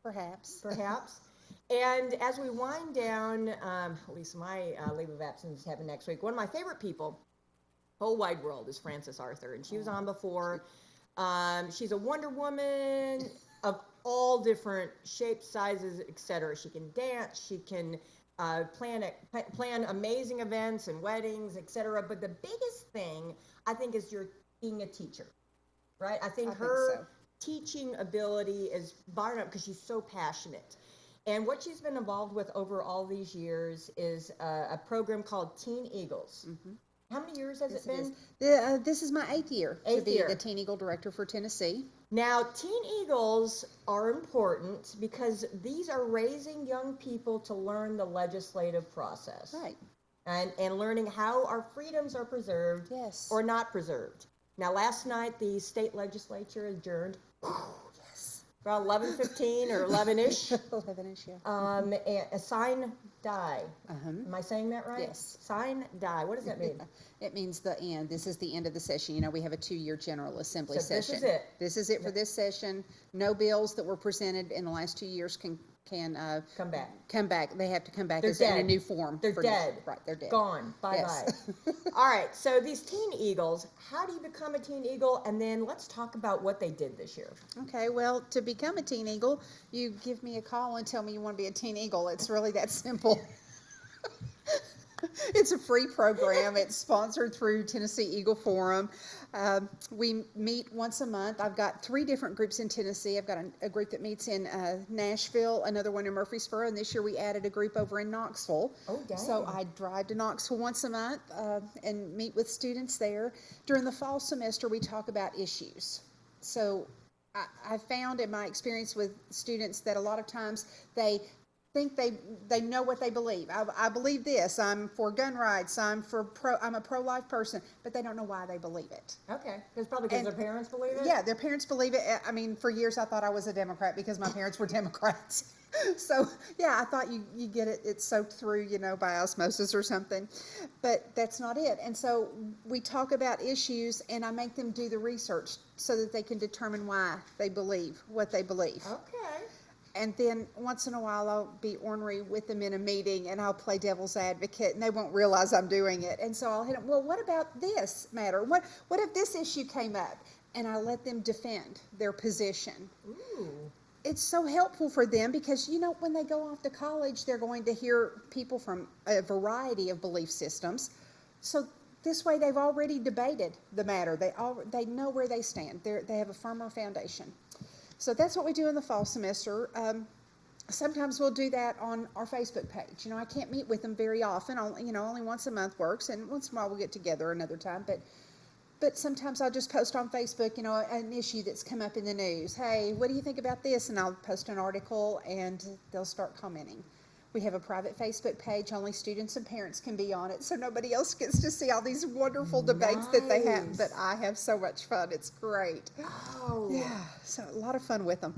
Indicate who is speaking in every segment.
Speaker 1: Perhaps.
Speaker 2: Perhaps. And as we wind down, at least my leave of absence is happening next week, one of my favorite people, whole wide world, is Frances Arthur. And she was on before. She's a Wonder Woman of all different shapes, sizes, etc. She can dance. She can plan amazing events and weddings, etc. But the biggest thing, I think, is you're being a teacher, right? I think her teaching ability is bar none because she's so passionate. And what she's been involved with over all these years is a program called Teen Eagles. Mm-hmm. How many years has it been?
Speaker 1: This is my 8th year to be the Teen Eagle Director for Tennessee.
Speaker 2: Now, Teen Eagles are important because these are raising young people to learn the legislative process.
Speaker 1: Right.
Speaker 2: And learning how our freedoms are preserved or not preserved. Now, last night, the state legislature adjourned. Around 11:15 or 11-ish.
Speaker 1: 11-ish, yeah.
Speaker 2: A sign die.
Speaker 1: Uh-huh.
Speaker 2: Am I saying that right?
Speaker 1: Yes.
Speaker 2: Sign die. What does that mean?
Speaker 1: It means the end. This is the end of the session. You know, we have a 2-year General Assembly session.
Speaker 2: This is it.
Speaker 1: This is it for this session. No bills that were presented in the last 2 years can
Speaker 2: come back.
Speaker 1: Come back. They have to come back
Speaker 2: in
Speaker 1: a new form.
Speaker 2: They're dead.
Speaker 1: Right, they're dead.
Speaker 2: Gone. Bye-bye.
Speaker 1: Yes.
Speaker 2: All right, so these Teen Eagles, how do you become a Teen Eagle? And then let's talk about what they did this year.
Speaker 1: Okay, well, to become a Teen Eagle, you give me a call and tell me you want to be a Teen Eagle. It's really that simple. It's a free program. It's sponsored through Tennessee Eagle Forum. We meet once a month. I've got 3 different groups in Tennessee. I've got a group that meets in Nashville, another one in Murfreesboro, and this year we added a group over in Knoxville.
Speaker 2: Oh, dang.
Speaker 1: So I drive to Knoxville once a month and meet with students there. During the fall semester, we talk about issues. So I found in my experience with students that a lot of times they think they know what they believe. I believe this. I'm for gun rights. I'm a pro-life person, but they don't know why they believe it.
Speaker 2: Okay, it's probably because their parents believe it.
Speaker 1: Yeah, their parents believe it. I mean, for years I thought I was a Democrat because my parents were Democrats. So yeah, I thought you get it. It's soaked through, by osmosis or something, but that's not it. And so we talk about issues, and I make them do the research so that they can determine why they believe what they believe.
Speaker 2: Okay.
Speaker 1: And then once in a while I'll be ornery with them in a meeting and I'll play devil's advocate and they won't realize I'm doing it. And so I'll hit them, well, what about this matter? What if this issue came up? And I let them defend their position.
Speaker 2: Ooh.
Speaker 1: It's so helpful for them because, when they go off to college, they're going to hear people from a variety of belief systems. So this way they've already debated the matter. They know where they stand. They have a firmer foundation. So that's what we do in the fall semester. Sometimes we'll do that on our Facebook page. I can't meet with them very often. Only once a month works, and once in a while we'll get together another time. But sometimes I'll just post on Facebook, an issue that's come up in the news. Hey, what do you think about this? And I'll post an article, and they'll start commenting. We have a private Facebook page. Only students and parents can be on it, so nobody else gets to see all these wonderful debates that they have. But I have so much fun. It's great.
Speaker 2: Oh.
Speaker 1: Yeah, so a lot of fun with them.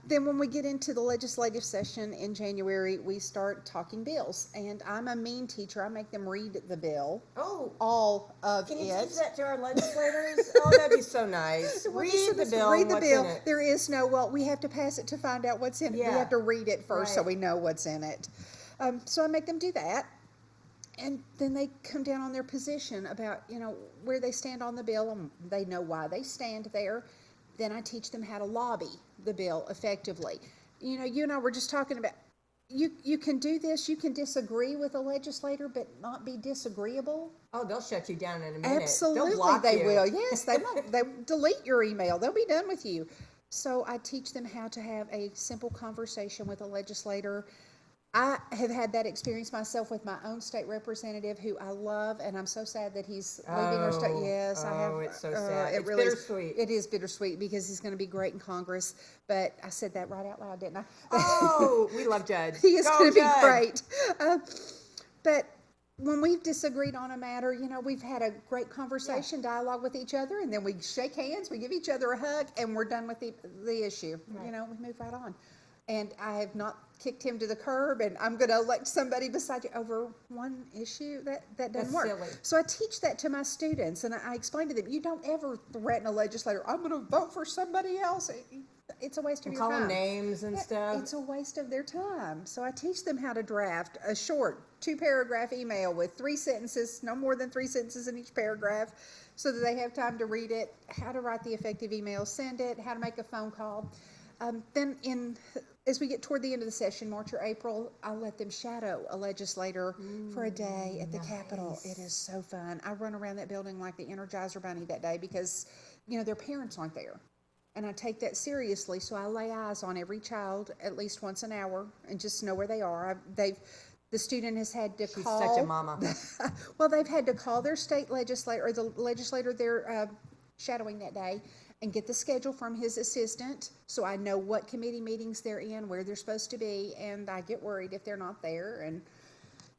Speaker 1: Then when we get into the legislative session in January, we start talking bills. And I'm a mean teacher. I make them read the bill.
Speaker 2: Oh.
Speaker 1: All of it.
Speaker 2: Can you teach that to our legislators? Oh, that'd be so nice. Read the bill.
Speaker 1: Read the
Speaker 2: what's
Speaker 1: bill.
Speaker 2: In it.
Speaker 1: There is we have to pass it to find out what's in it.
Speaker 2: Yeah.
Speaker 1: We have to read it first so
Speaker 2: Right.
Speaker 1: we know what's in it. So I make them do that. And then they come down on their position about, where they stand on the bill, and they know why they stand there. Then I teach them how to lobby the bill effectively. You and I were just talking about, you can do this, you can disagree with a legislator, but not be disagreeable.
Speaker 2: Oh, they'll shut you down in a minute.
Speaker 1: Absolutely,
Speaker 2: they'll block
Speaker 1: they
Speaker 2: you.
Speaker 1: will. Yes, they won't. They delete your email. They'll be done with you. So I teach them how to have a simple conversation with a legislator. I have had that experience myself with my own state representative, who I love, and I'm so sad that he's leaving our state. Yes, I have.
Speaker 2: Oh, it's so sad. It's
Speaker 1: really
Speaker 2: bittersweet.
Speaker 1: It is bittersweet because he's going to be great in Congress. But I said that right out loud, didn't I?
Speaker 2: Oh, we love Judd.
Speaker 1: He is going to be
Speaker 2: Judd.
Speaker 1: great. But when we've disagreed on a matter, we've had a great conversation, dialogue with each other, and then we shake hands, we give each other a hug, and we're done with the issue.
Speaker 2: Right.
Speaker 1: We move right on. And I have not kicked him to the curb, and I'm going to elect somebody beside you over one issue. That doesn't work.
Speaker 2: Silly.
Speaker 1: So I teach that to my students, and I explain to them, you don't ever threaten a legislator, I'm going to vote for somebody else. it's a waste of
Speaker 2: And
Speaker 1: your
Speaker 2: call them
Speaker 1: time.
Speaker 2: names and
Speaker 1: Yeah,
Speaker 2: stuff.
Speaker 1: it's a waste of their time. So I teach them how to draft a short 2-paragraph email with 3 sentences, no more than 3 sentences in each paragraph, so that they have time to read it, how to write the effective email, send it, how to make a phone call. As we get toward the end of the session, March or April, I'll let them shadow a legislator for a day at the Capitol. It is so fun. I run around that building like the Energizer Bunny that day because, their parents aren't there. And I take that seriously, so I lay eyes on every child at least once an hour and just know where they are. The student has had to call.
Speaker 2: She's such a mama.
Speaker 1: Well, they've had to call their state legislator or the legislator they're shadowing that day and get the schedule from his assistant, so I know what committee meetings they're in, where they're supposed to be, and I get worried if they're not there. And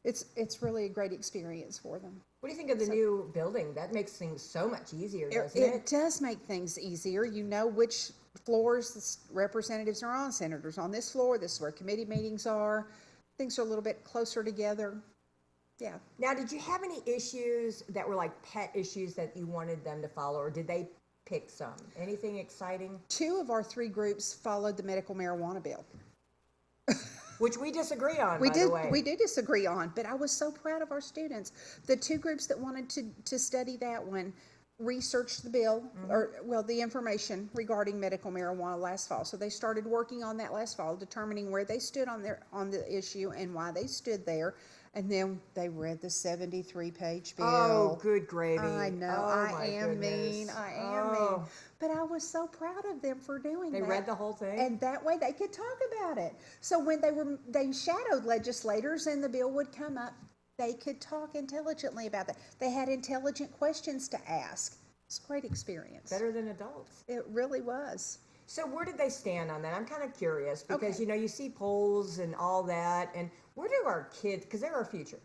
Speaker 1: it's really a great experience for them.
Speaker 2: What do you think of the new building? That makes things so much easier, doesn't
Speaker 1: It does make things easier. You know which floors the representatives are on. Senators on this floor. This is where committee meetings are. Things are a little bit closer together. Yeah.
Speaker 2: Now, did you have any issues that were like pet issues that you wanted them to follow, or did they pick some? Anything exciting?
Speaker 1: 2 of our 3 groups followed the medical marijuana bill.
Speaker 2: Which we disagree on, by the way.
Speaker 1: We do disagree on, but I was so proud of our students. The 2 groups that wanted to study that one researched the bill, the information regarding medical marijuana last fall. So they started working on that last fall, determining where they stood on the issue and why they stood there. And then they read the 73-page bill.
Speaker 2: Oh, good gravy.
Speaker 1: I know.
Speaker 2: Oh,
Speaker 1: I am mean. I am mean. But I was so proud of them for doing that.
Speaker 2: They read the whole thing?
Speaker 1: And that way they could talk about it. So when they shadowed legislators and the bill would come up, they could talk intelligently about that. They had intelligent questions to ask. It's a great experience.
Speaker 2: Better than adults.
Speaker 1: It really was.
Speaker 2: So where did they stand on that? I'm kind of curious because, you see polls and all that. And where do our kids, because they're our future,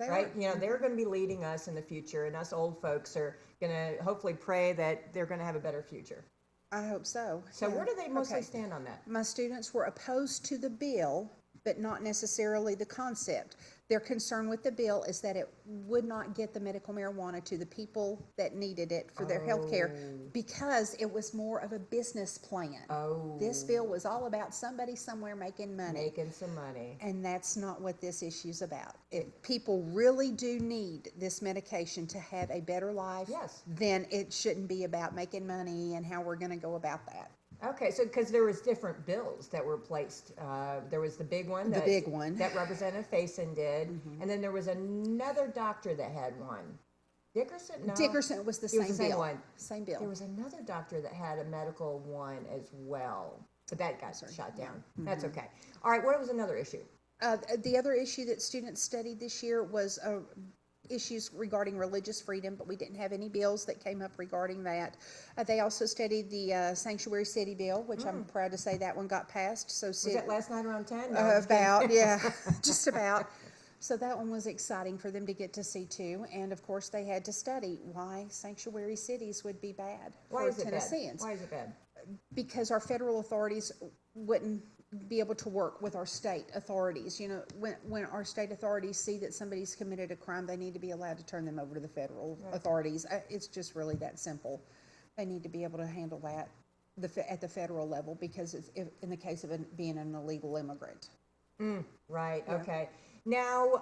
Speaker 2: right? They're going to be leading us in the future, and us old folks are going to hopefully pray that they're going to have a better future.
Speaker 1: I hope so.
Speaker 2: So where do they mostly stand on that?
Speaker 1: My students were opposed to the bill, but not necessarily the concept. Their concern with the bill is that it would not get the medical marijuana to the people that needed it for their health care because it was more of a business plan. This bill was all about somebody somewhere making money.
Speaker 2: Making some money.
Speaker 1: And that's not what this issue's about. If people really do need this medication to have a better life, then it shouldn't be about making money and how we're going to go about that.
Speaker 2: Okay, so because there was different bills that were placed. There was the big one. That Representative Faison did. And then there was another doctor that had one. Dickerson? No.
Speaker 1: Dickerson was the same bill.
Speaker 2: One.
Speaker 1: Same bill.
Speaker 2: There was another doctor that had a medical one as well. But that got shot down. That's okay. All right, what was another issue?
Speaker 1: The other issue that students studied this year was issues regarding religious freedom, but we didn't have any bills that came up regarding that. They also studied the Sanctuary City bill, which I'm proud to say that one got passed. So
Speaker 2: was that last night around 10?
Speaker 1: No, just about. So that one was exciting for them to get to see too. And of course they had to study why sanctuary cities would be bad for Tennesseans.
Speaker 2: Why is it bad?
Speaker 1: Because our federal authorities wouldn't be able to work with our state authorities. When our state authorities see that somebody's committed a crime, they need to be allowed to turn them over to the federal authorities. It's just really that simple. They need to be able to handle that at the federal level because it's in the case of being an illegal immigrant.
Speaker 2: Right. Yeah. Okay. Now,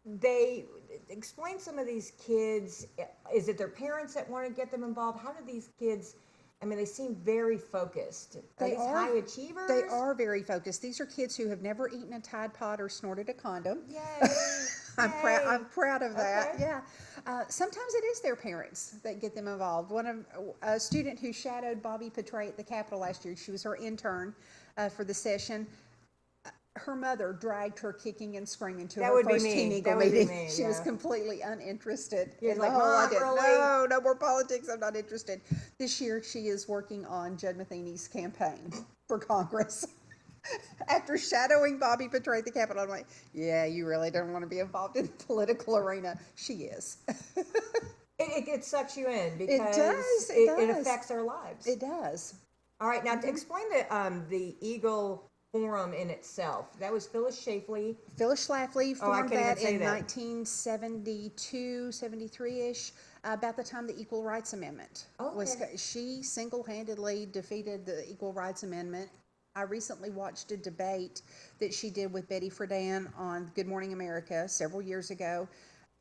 Speaker 2: they explain some of these kids. Is it their parents that want to get them involved? How do these kids? I mean, they seem very focused. Are these high achievers?
Speaker 1: They are very focused. These are kids who have never eaten a Tide Pod or snorted a condom.
Speaker 2: Yay!
Speaker 1: I'm proud of that. Okay. Yeah. Sometimes it is their parents that get them involved. A student who shadowed Bobby Petray at the Capitol last year, she was her intern for the session. Her mother dragged her kicking and screaming to her first Teen Eagle meeting. She was completely uninterested in the whole idea.
Speaker 2: Really?
Speaker 1: No more politics. I'm not interested. This year, she is working on Judd Matheny's campaign for Congress. After shadowing Bobby Petray at the Capitol, I'm like, yeah, you really don't want to be involved in the political arena. She is.
Speaker 2: It sucks you in because it affects our lives.
Speaker 1: It does.
Speaker 2: All right, now to explain the Eagle Forum in itself. That was Phyllis Schlafly.
Speaker 1: Phyllis Schlafly formed that in 1972, 73-ish. about the time the Equal Rights Amendment was.
Speaker 2: Okay.
Speaker 1: She single-handedly defeated the Equal Rights Amendment. I recently watched a debate that she did with Betty Friedan on Good Morning America several years ago,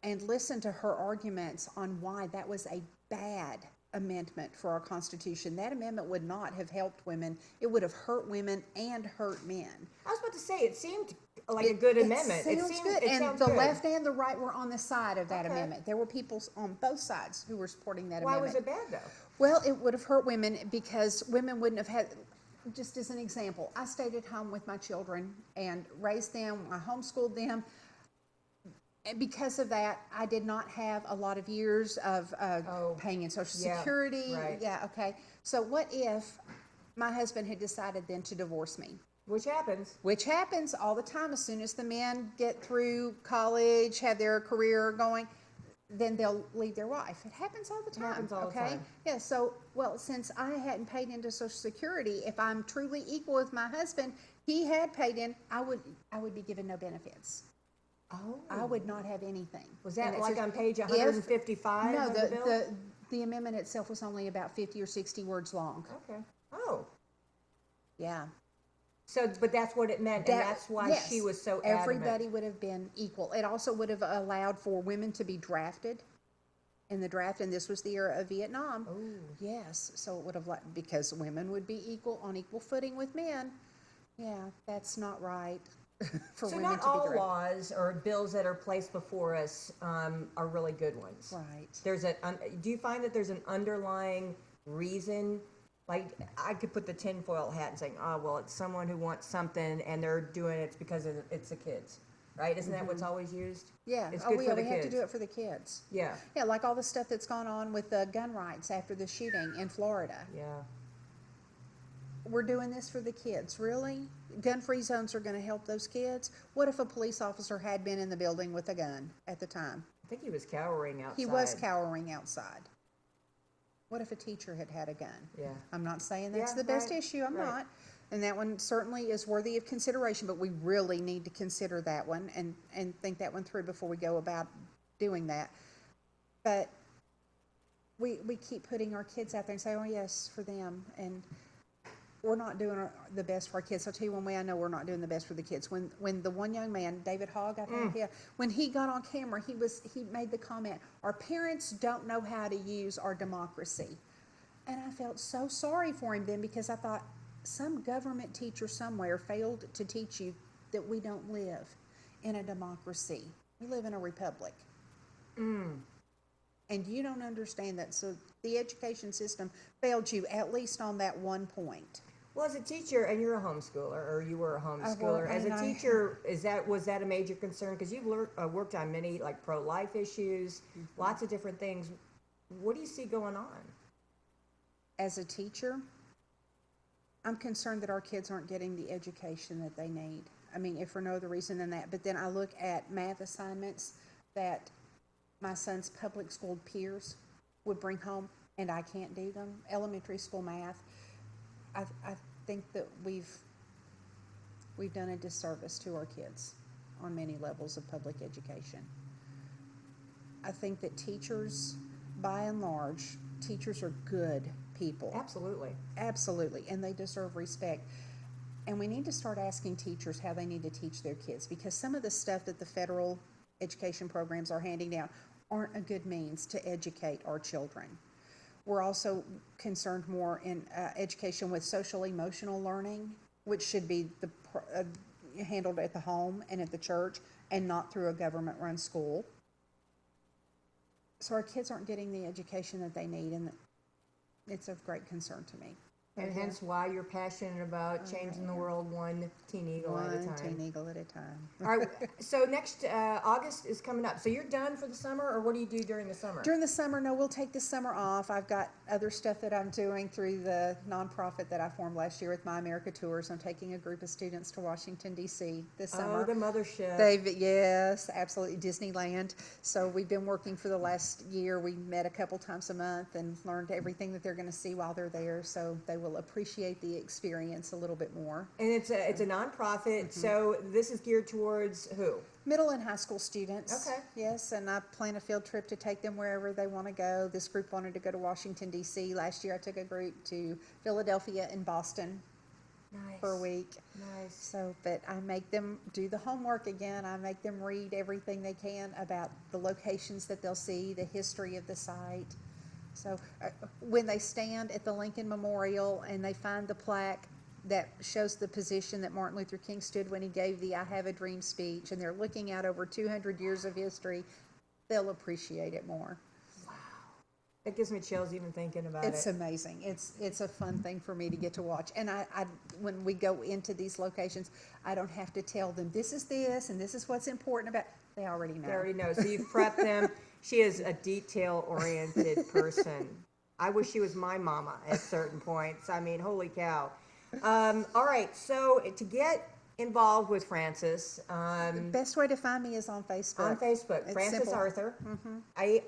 Speaker 1: and listened to her arguments on why that was a bad amendment for our Constitution. That amendment would not have helped women. It would have hurt women and hurt men.
Speaker 2: I was about to say, it seemed like a good amendment.
Speaker 1: It sounds good. And
Speaker 2: sounds
Speaker 1: the
Speaker 2: good.
Speaker 1: left and the right were on the side of that
Speaker 2: Okay.
Speaker 1: amendment. There were people on both sides who were supporting that
Speaker 2: Why
Speaker 1: amendment.
Speaker 2: was it bad, though?
Speaker 1: Well, it would have hurt women because women wouldn't have had, just as an example, I stayed at home with my children and raised them, I homeschooled them. And because of that, I did not have a lot of years of paying in Social
Speaker 2: Yeah,
Speaker 1: Security.
Speaker 2: right.
Speaker 1: Yeah, okay. So what if my husband had decided then to divorce me?
Speaker 2: Which happens.
Speaker 1: Which happens all the time. As soon as the men get through college, have their career going, then they'll leave their wife. It happens all the time.
Speaker 2: Happens all the
Speaker 1: okay?
Speaker 2: time.
Speaker 1: Yeah, so, well, since I hadn't paid into Social Security, if I'm truly equal with my husband, he had paid in, I would be given no benefits.
Speaker 2: Oh.
Speaker 1: I would not have anything.
Speaker 2: Was that
Speaker 1: And
Speaker 2: like
Speaker 1: it's
Speaker 2: on page
Speaker 1: if-
Speaker 2: 155
Speaker 1: No,
Speaker 2: of the bill?
Speaker 1: the amendment itself was only about 50 or 60 words long.
Speaker 2: Okay. Oh.
Speaker 1: Yeah.
Speaker 2: So, but that's what it meant, and that's why
Speaker 1: yes,
Speaker 2: she was so adamant.
Speaker 1: everybody would have been equal. It also would have allowed for women to be drafted in the draft, and this was the era of Vietnam.
Speaker 2: Oh.
Speaker 1: Yes, so it would have, because women would be equal on equal footing with men. Yeah, that's not right for
Speaker 2: So
Speaker 1: women
Speaker 2: not
Speaker 1: to be
Speaker 2: all
Speaker 1: drafted.
Speaker 2: laws or bills that are placed before us are really good ones.
Speaker 1: Right.
Speaker 2: There's do you find that there's an underlying reason? Like, I could put the tinfoil hat and say, oh, well, it's someone who wants something and they're doing it because it's the kids, right? Isn't that what's always used?
Speaker 1: Yeah.
Speaker 2: It's
Speaker 1: Oh,
Speaker 2: good
Speaker 1: we
Speaker 2: for the
Speaker 1: have to
Speaker 2: kids.
Speaker 1: do it for the kids.
Speaker 2: Yeah,
Speaker 1: Yeah, like all the stuff that's gone on with the gun rights after the shooting in Florida.
Speaker 2: yeah.
Speaker 1: We're doing this for the kids, really? Gun-free zones are going to help those kids? What if a police officer had been in the building with a gun at the time?
Speaker 2: I think he was cowering outside.
Speaker 1: He was cowering outside. What if a teacher had had a gun?
Speaker 2: Yeah.
Speaker 1: I'm not saying that's
Speaker 2: Yeah,
Speaker 1: the best
Speaker 2: right,
Speaker 1: issue. I'm
Speaker 2: right.
Speaker 1: not. And that one certainly is worthy of consideration, but we really need to consider that one and think that one through before we go about doing that. But we keep putting our kids out there and say, oh, yes, for them. And we're not doing the best for our kids. I'll tell you one way I know we're not doing the best for the kids. When the one young man, David Hogg, I think, yeah, when he got on camera, he made the comment, our parents don't know how to use our democracy. And I felt so sorry for him then, because I thought some government teacher somewhere failed to teach you that we don't live in a democracy. We live in a republic. And you don't understand that. So the education system failed you at least on that one point.
Speaker 2: Well, as a teacher, and you're a homeschooler, or you were a homeschooler, as a
Speaker 1: and I-
Speaker 2: teacher, was that a major concern? Because you've worked on many, like, pro-life issues, lots of different things. What do you see going on?
Speaker 1: As a teacher, I'm concerned that our kids aren't getting the education that they need. I mean, if for no other reason than that. But then I look at math assignments that my son's public school peers would bring home, and I can't do them. Elementary school math. I think that we've done a disservice to our kids on many levels of public education. I think that teachers, by and large, teachers are good people.
Speaker 2: Absolutely.
Speaker 1: Absolutely, and they deserve respect. And we need to start asking teachers how they need to teach their kids, because some of the stuff that the federal education programs are handing down aren't a good means to educate our children. We're also concerned more in education with social emotional learning, which should be handled at the home and at the church and not through a government-run school. So our kids aren't getting the education that they need, and it's of great concern to me.
Speaker 2: And hence why you're passionate about changing the world one teen eagle at a time.
Speaker 1: One teen eagle at a time.
Speaker 2: All right, so next August is coming up. So you're done for the summer, or what do you do during the summer?
Speaker 1: During the summer, no, we'll take the summer off. I've got other stuff that I'm doing through the nonprofit that I formed last year with My America Tours. I'm taking a group of students to Washington, D.C. this summer.
Speaker 2: Oh, the mothership.
Speaker 1: Yes, absolutely, Disneyland. So we've been working for the last year. We met a couple times a month and learned everything that they're going to see while they're there. So they will will appreciate the experience a little bit more.
Speaker 2: And it's a nonprofit, so this is geared towards who?
Speaker 1: Middle and high school students.
Speaker 2: Okay.
Speaker 1: Yes, and I plan a field trip to take them wherever they want to go. This group wanted to go to Washington, D.C. Last year I took a group to Philadelphia and Boston
Speaker 2: Nice.
Speaker 1: for a week.
Speaker 2: Nice.
Speaker 1: So, but I make them do the homework again. I make them read everything they can about the locations that they'll see, the history of the site. So when they stand at the Lincoln Memorial and they find the plaque that shows the position that Martin Luther King stood when he gave the I Have a Dream speech, and they're looking out over 200 years of history, they'll appreciate it more.
Speaker 2: Wow. That gives me chills even thinking about
Speaker 1: It's
Speaker 2: it.
Speaker 1: amazing. It's a fun thing for me to get to watch. And I when we go into these locations, I don't have to tell them this is this and this is what's important about. They already know.
Speaker 2: They already know. So you've prepped them. She is a detail-oriented person. I wish she was my mama at certain points. I mean, holy cow. All right. So to get involved with Frances,
Speaker 1: The best way to find me is on Facebook.
Speaker 2: on Facebook,
Speaker 1: It's
Speaker 2: Frances
Speaker 1: simple.
Speaker 2: Arthur,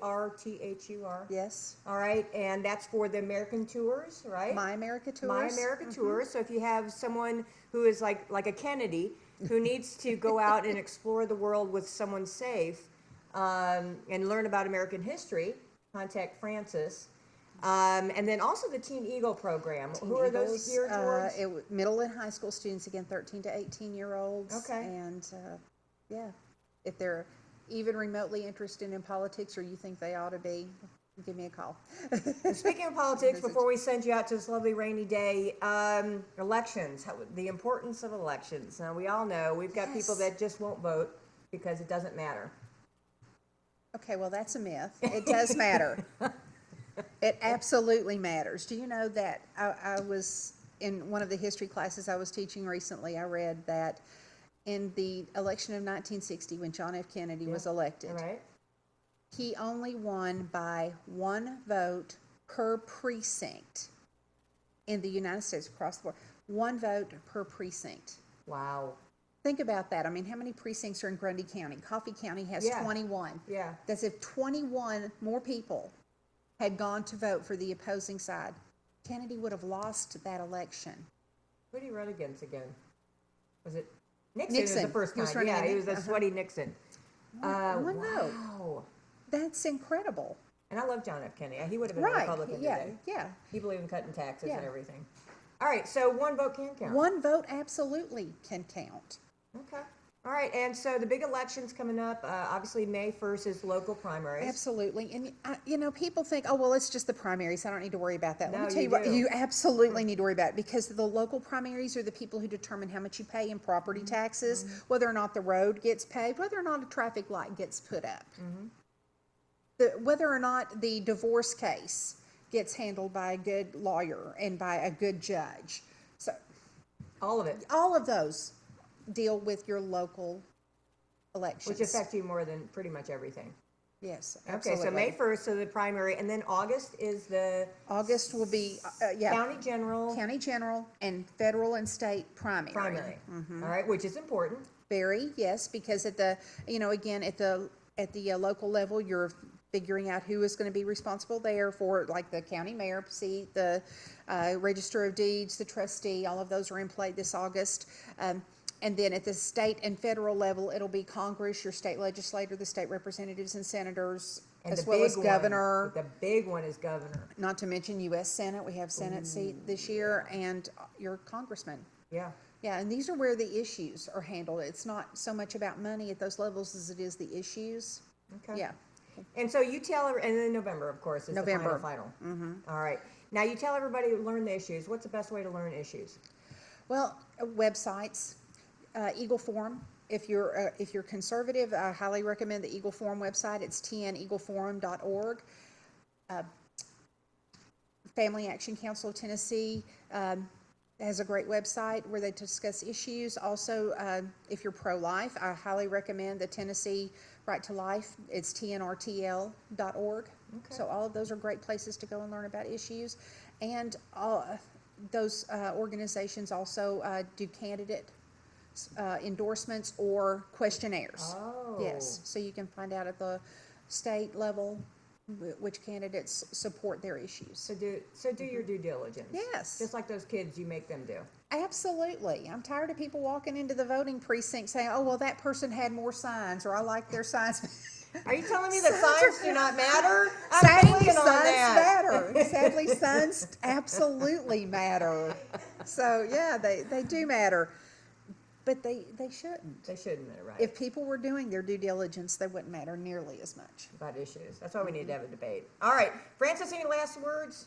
Speaker 2: Arthur.
Speaker 1: Yes.
Speaker 2: All right, and that's for the American tours, right?
Speaker 1: My America Tours.
Speaker 2: My America Tours. So if you have someone who is like a Kennedy who needs to go out and explore the world with someone safe and learn about American history, contact Frances. And then also the Teen Eagle program. Who are those geared towards?
Speaker 1: Middle and high school students, again, 13 to 18-year-olds.
Speaker 2: Okay.
Speaker 1: And, yeah, if they're even remotely interested in politics or you think they ought to be, give me a call.
Speaker 2: And speaking of politics, before we send you out to this lovely rainy day, elections, the importance of elections. Now, we all know we've got people that just won't vote because it doesn't matter.
Speaker 1: Okay, well, that's a myth. It does matter. It absolutely matters. Do you know that I was in one of the history classes I was teaching recently, I read that in the election of 1960, when John F. Kennedy was elected,
Speaker 2: All right.
Speaker 1: he only won by one vote per precinct in the United States across the board. One vote per precinct.
Speaker 2: Wow.
Speaker 1: Think about that. I mean, how many precincts are in Grundy County? Coffee County has 21.
Speaker 2: Yeah.
Speaker 1: That's if 21 more people had gone to vote for the opposing side. Kennedy would have lost that election.
Speaker 2: Who did he run against again? Was it Nixon?
Speaker 1: Nixon.
Speaker 2: Was the first
Speaker 1: He was
Speaker 2: time.
Speaker 1: running
Speaker 2: Yeah, he was
Speaker 1: against-
Speaker 2: a sweaty Nixon.
Speaker 1: One vote.
Speaker 2: Wow.
Speaker 1: That's incredible.
Speaker 2: And I love John F. Kennedy. He would have been a
Speaker 1: Right.
Speaker 2: Republican
Speaker 1: Yeah.
Speaker 2: today.
Speaker 1: Yeah.
Speaker 2: He believed in cutting taxes
Speaker 1: Yeah.
Speaker 2: and everything. All right, so one vote can count.
Speaker 1: One vote absolutely can count.
Speaker 2: Okay. All right, and so the big election's coming up. Obviously, May 1st is local primaries.
Speaker 1: Absolutely. And, people think, oh, well, it's just the primaries. I don't need to worry about that. Let
Speaker 2: No,
Speaker 1: me tell
Speaker 2: you
Speaker 1: you what,
Speaker 2: do.
Speaker 1: you absolutely need to worry about it, because the local primaries are the people who determine how much you pay in property taxes, whether or not the road gets paved, whether or not a traffic light gets put up, whether or not the divorce case gets handled by a good lawyer and by a good judge. So
Speaker 2: All of it,
Speaker 1: all of those deal with your local elections.
Speaker 2: which affect you more than pretty much everything.
Speaker 1: Yes,
Speaker 2: Okay,
Speaker 1: absolutely.
Speaker 2: so May 1st, so the primary, and then August is the
Speaker 1: August will be,
Speaker 2: county general
Speaker 1: county general and federal and state primary.
Speaker 2: primary. All right, which is important.
Speaker 1: Very, yes, because at the, again, at the local level, you're figuring out who is going to be responsible there for, like, the county mayor seat, the register of deeds, the trustee. All of those are in play this August. And then at the state and federal level, it'll be Congress, your state legislator, the state representatives and senators,
Speaker 2: And
Speaker 1: as
Speaker 2: the
Speaker 1: well
Speaker 2: big
Speaker 1: as governor.
Speaker 2: The big one is governor.
Speaker 1: Not to mention U.S. Senate. We have Senate seat this year, and your congressman.
Speaker 2: Yeah.
Speaker 1: Yeah, and these are where the issues are handled. It's not so much about money at those levels as it is the issues.
Speaker 2: Okay.
Speaker 1: Yeah.
Speaker 2: And so you tell, and then November, of course, is
Speaker 1: November.
Speaker 2: the final. All right. Now you tell everybody to learn the issues. What's the best way to learn issues?
Speaker 1: Well, websites, Eagle Forum. If you're conservative, I highly recommend the Eagle Forum website. It's tneagleforum.org. Family Action Council of Tennessee has a great website where they discuss issues. Also, if you're pro-life, I highly recommend the Tennessee Right to Life. It's tnrtl.org.
Speaker 2: Okay.
Speaker 1: So all of those are great places to go and learn about issues. And those organizations also do candidate endorsements or questionnaires.
Speaker 2: Oh.
Speaker 1: Yes, so you can find out at the state level which candidates support their issues.
Speaker 2: So do your due diligence.
Speaker 1: Yes.
Speaker 2: Just like those kids, you make them do.
Speaker 1: Absolutely. I'm tired of people walking into the voting precinct saying, oh, well, that person had more signs, or I like their signs.
Speaker 2: Are you telling me that signs do not matter?
Speaker 1: Sadly, signs matter. Sadly, signs absolutely matter. So, yeah, they do matter. But they shouldn't.
Speaker 2: They shouldn't, right?
Speaker 1: If people were doing their due diligence, they wouldn't matter nearly as much.
Speaker 2: About issues. That's why we need to have a debate. All right. Francis, any last words?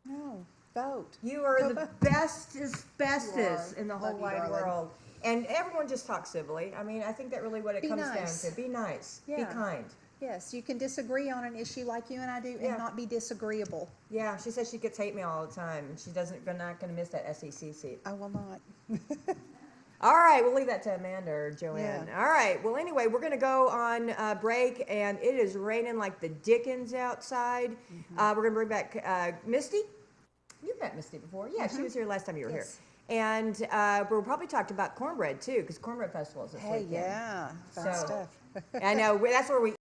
Speaker 1: No, vote.
Speaker 2: You are the bestest in the whole
Speaker 1: Love you,
Speaker 2: wide
Speaker 1: darling.
Speaker 2: world. And everyone just talk civilly. I mean, I think that really what it
Speaker 1: Be
Speaker 2: comes
Speaker 1: nice.
Speaker 2: down to. Be nice.
Speaker 1: Yeah.
Speaker 2: Be kind.
Speaker 1: Yes, you can disagree on an issue like you and I do
Speaker 2: Yeah.
Speaker 1: and not be disagreeable.
Speaker 2: Yeah, she says she gets hate mail all the time, and we're not going to miss that SEC seat.
Speaker 1: I will not.
Speaker 2: All right, we'll leave that to Amanda or Joanne.
Speaker 1: Yeah.
Speaker 2: All right, well, anyway, we're going to go on break, and it is raining like the dickens outside. We're going to bring back Misty. You've met Misty before. Yeah, she was here last time you were
Speaker 1: Yes.
Speaker 2: here. And we'll probably talk about cornbread, too, because Cornbread Festival is this
Speaker 1: Hey,
Speaker 2: weekend.
Speaker 1: yeah, fun
Speaker 2: So-
Speaker 1: stuff.
Speaker 2: I know, that's where we